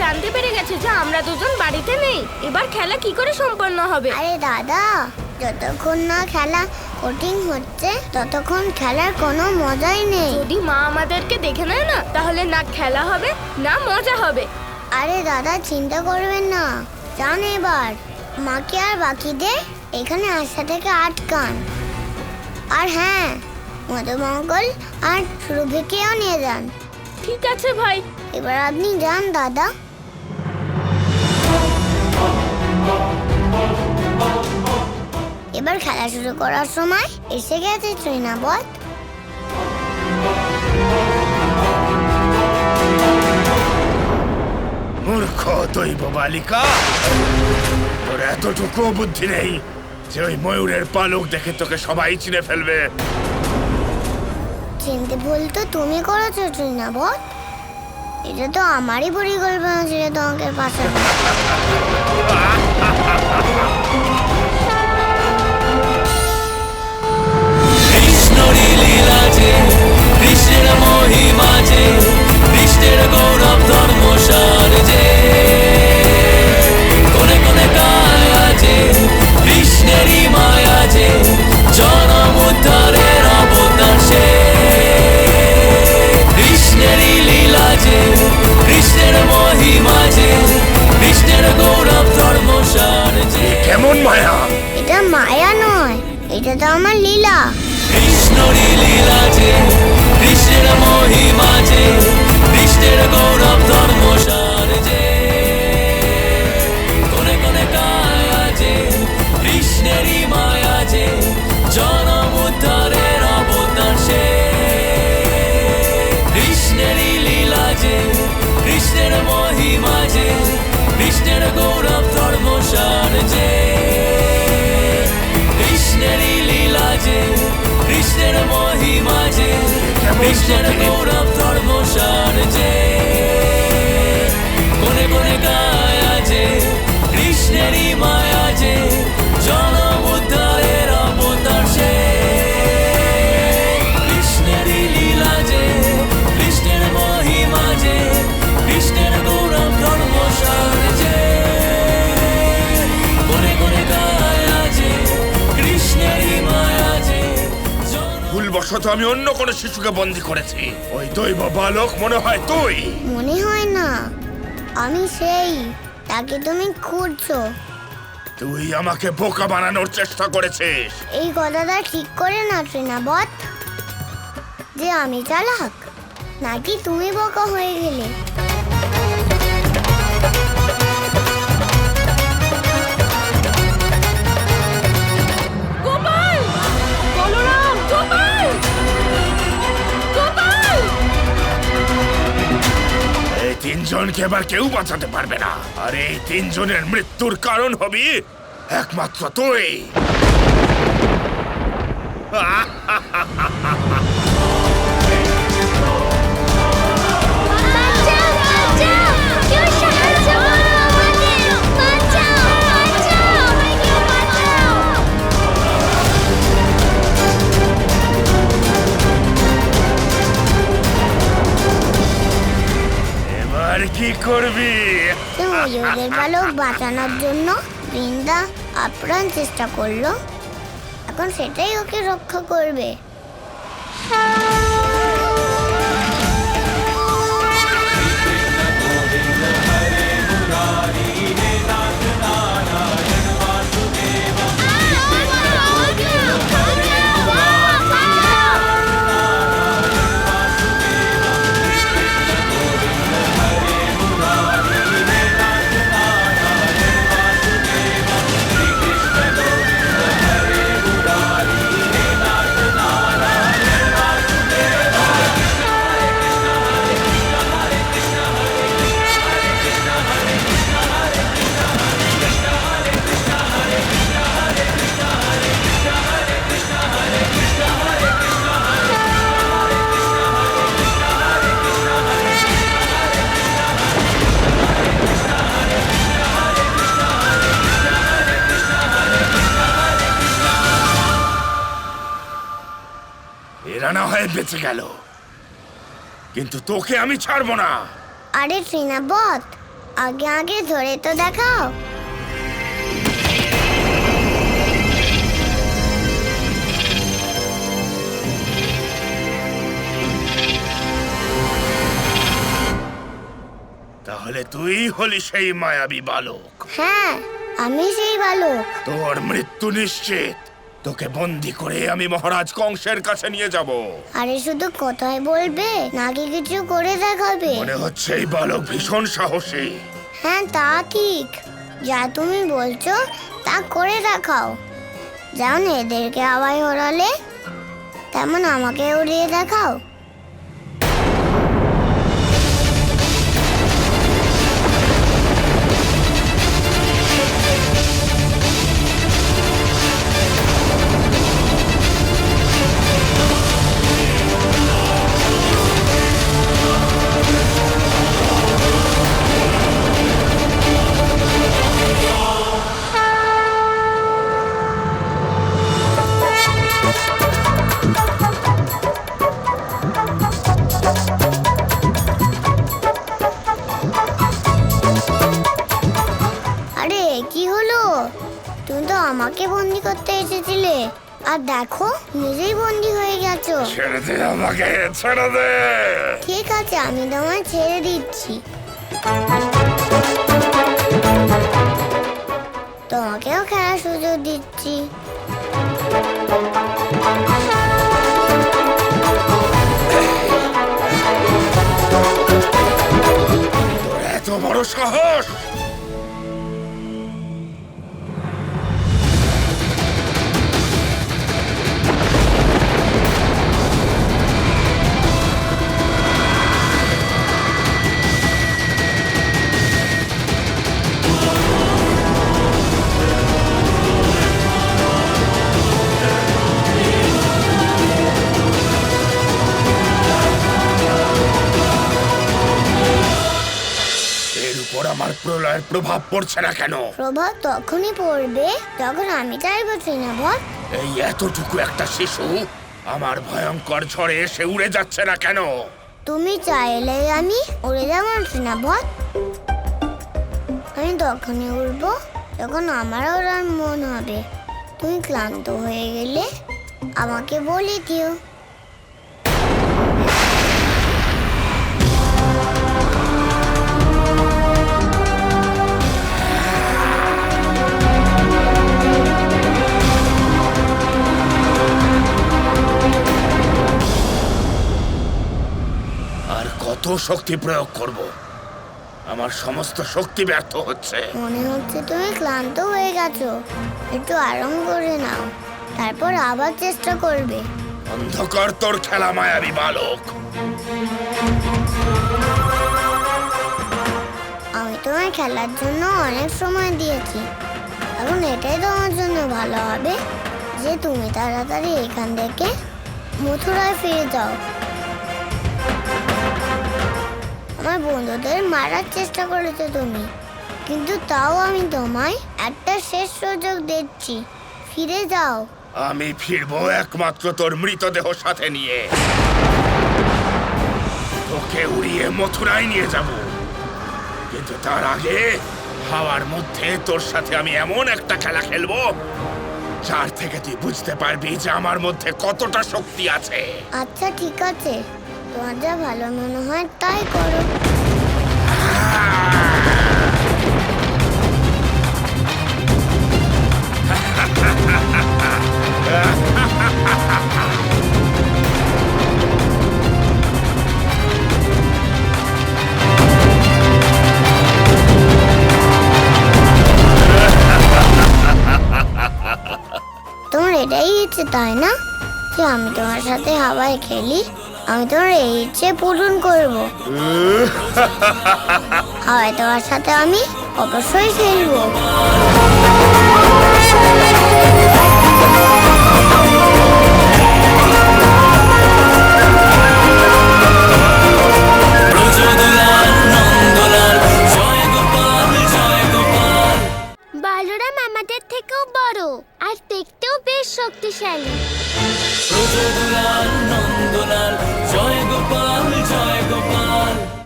জানতে পেরে গেছে যে আমরা দুজন বাড়িতে নেই। এবার খেলা কি করে সম্পন্ন হবে? আরে দাদা, যতক্ষণ না খেলা কঠিন হচ্ছে ততক্ষণ খেলার কোনো মজাই নেই। যদি মা আমাদেরকে দেখে নেয় না, তাহলে না খেলা হবে না মজা হবে। আরে দাদা, চিন্তা করবেন না, যান এবার মাকে আর বাকিদের এখানে আসা থেকে আটকান। আর হ্যাঁ, মধুমঙ্গল আর সুরভিকেও নিয়ে যান। ঠিক আছে ভাই। এবার আপনি যান দাদা। এবার খেলা শুরু করার সময় এসে গেছে তৃণাবত। মূর্খ দৈব বালিকা, তোর এতটুকু বুদ্ধি নেই যে ওই ময়ূরের পালক দেখে তোকে সবাই চিনে ফেলবে। চিনতে ভুল তো তুমি করেছো তৃণাবত। এটা তো আমারই পরিকল্পনা ছিল তোমাকে পাঠানো। কৃষ্ণের মহিমা যে, কৃষ্ণের গৌরব ধর্ম সার যে, কোনে কোনে কায়া যে, কৃষ্ণেরই মায়া যে, জনম উদ্ধারের অবতার সে। কৃষ্ণেরই লীলা যে, কৃষ্ণের মহিমা যে, কৃষ্ণের গৌরব ধর্ম সার যে। কেমন মায়া! এটা মায়া নয়, এটা তো আমার লীলা। কৃষ্ণেরই লীলা যে, কৃষ্ণের মহিমা যে, কৃষ্ণের গৌরব ধর্ম সার যে, কোনে কোনে কায়া যে, কৃষ্ণেরই মায়া যে, জনম উদ্ধারের অবতার সে। কৃষ্ণেরই লীলা যে, কৃষ্ণের মহিমা যে, কৃষ্ণের গৌরব ধর্ম সার যে। কৃষ্ণেরই লীলা যে, কৃষ্ণের মহিমা যে, কৃষ্ণের গৌরব ধর্ম সার যে, কোনে কোনে কায়া যে, কৃষ্ণেরই মায়া যে, জনম উদ্ধারের অবতার সে। কৃষ্ণেরই লীলা যে, কৃষ্ণের মহিমা যে, কৃষ্ণের গৌরব ধর্ম সার যে, কোনে কোনে কায়া যে, কৃষ্ণেরই মায়া যে। ভুলবশত আমি অন্য কোনো শিশুকে বন্দী করেছি। ওই দৈব বালক মনে হয় তুই। মনে হয় না, আমি সেই তাকে তুমি খুঁজছো। তুই আমাকে বোকা বানানোর চেষ্টা করেছিস। এই কথাটা ঠিক করে না তৃণাবত, যে আমি চালাক নাকি তুমি বোকা হয়ে গেলে। গোপাল! বলরাম! গোপাল! গোপাল! এই তিনজনকে এবার কেউ বাঁচাতে পারবে না। আর এই তিনজনের মৃত্যুর কারণ হবি একমাত্র তুই। বাঁচাও, বাঁচাও! কেউ সাহায্য করো আমাদের! বাঁচাও, বাঁচাও! আমাকে বাঁচাও! এবার কি করবি? সে ময়ূরের পালক বাঁচানোর জন্য বৃন্দা আপ্রাণ চেষ্টা করলো। এখন সেটাই ওকে রক্ষা করবে। এরা না হয় বেঁচে গেল, কিন্তু তোকে আমি ছাড়বো না। আরে তৃণাবত, আগে আগে ধরে তো দেখাও। তাহলে তুই হলি সেই মায়াবী বালক। হ্যাঁ, আমি সেই বালক। তোর মৃত্যু নিশ্চিত। তোকে বন্দি করে আমি মহারাজ কংসের কাছে নিয়ে যাব। আরে শুধু কথাই বলবে নাকি কিছু করে দেখাবে? মনে হচ্ছে এই বালক ভীষণ সাহসী। হ্যাঁ, তা ঠিক। যা তুমি বলছো তা করে দেখাও। যেমন এদেরকে হাওয়ায় ওড়ালে তেমন আমাকে উড়িয়ে দেখাও। আরে কি হলো? তুমি তো আমাকে বন্দি করতে এসেছিলে, আর দেখো নিজেই বন্দি হয়ে গেছো। ছেড়ে দে আমাকে, ছেড়ে দে। ঠিক আছে, আমি তোমায় ছেড়ে দিচ্ছি। তোমাকেও খেলার সুযোগ দিচ্ছি। তোর এত বড় সাহস! এর উপর আমার প্রলয়ের প্রভাব পড়ছে না কেন? প্রভাব তখনই পড়বে যখন আমি চাইবো তৃণাভট। এই এতটুকু একটা শিশু আমার ভয়ঙ্কর ঝড়ে এসে উড়ে যাচ্ছে না কেন? তুমি চাইলে আমি উড়ে যাবো তৃণাভট। আমি তখনই উড়বো যখন আমার ওড়ার মন হবে। তুমি ক্লান্ত হয়ে গেলে আমাকে বলে দিও। আর কত শক্তি প্রয়োগ করব? আমার সমস্ত শক্তি ব্যর্থ হচ্ছে। মনে হচ্ছে তুমি ক্লান্ত হয়ে গেছো। একটু আরাম করে নাও, তারপর আবার চেষ্টা করবে। অন্ধকার তোর খেলা মায়াবী বালক। আমি তোমায় খেলার জন্য অনেক সময় দিয়েছি। এখন এটাই তোমার জন্য ভালো হবে যে তুমি তাড়াতাড়ি এখান থেকে মথুরায় ফিরে যাও। আমার বন্ধুদের মারার চেষ্টা করেছো তুমি, কিন্তু তাও আমি তোমায় একটা শেষ সুযোগ দিচ্ছি। ফিরে যাও। আমি ফিরবো একমাত্র তোর মৃতদেহ সাথে নিয়ে। তোকে উড়িয়ে মথুরায় নিয়ে যাব, কিন্তু তার আগে হাওয়ার মধ্যে তোর সাথে আমি এমন একটা খেলা খেলবো যার থেকে তুই বুঝতে পারবি যে আমার মধ্যে কতটা শক্তি আছে। আচ্ছা ঠিক আছে, তোমার যা ভালো মনে হয় তাই করো। তোমার এটাই ইচ্ছে তাই না, যে আমি তোমার সাথে হাওয়ায় খেলি? আমি তোমার এই ইচ্ছে পূরণ করব। হাওয়ায় তোমার সাথে আমি অবশ্যই খেলবো।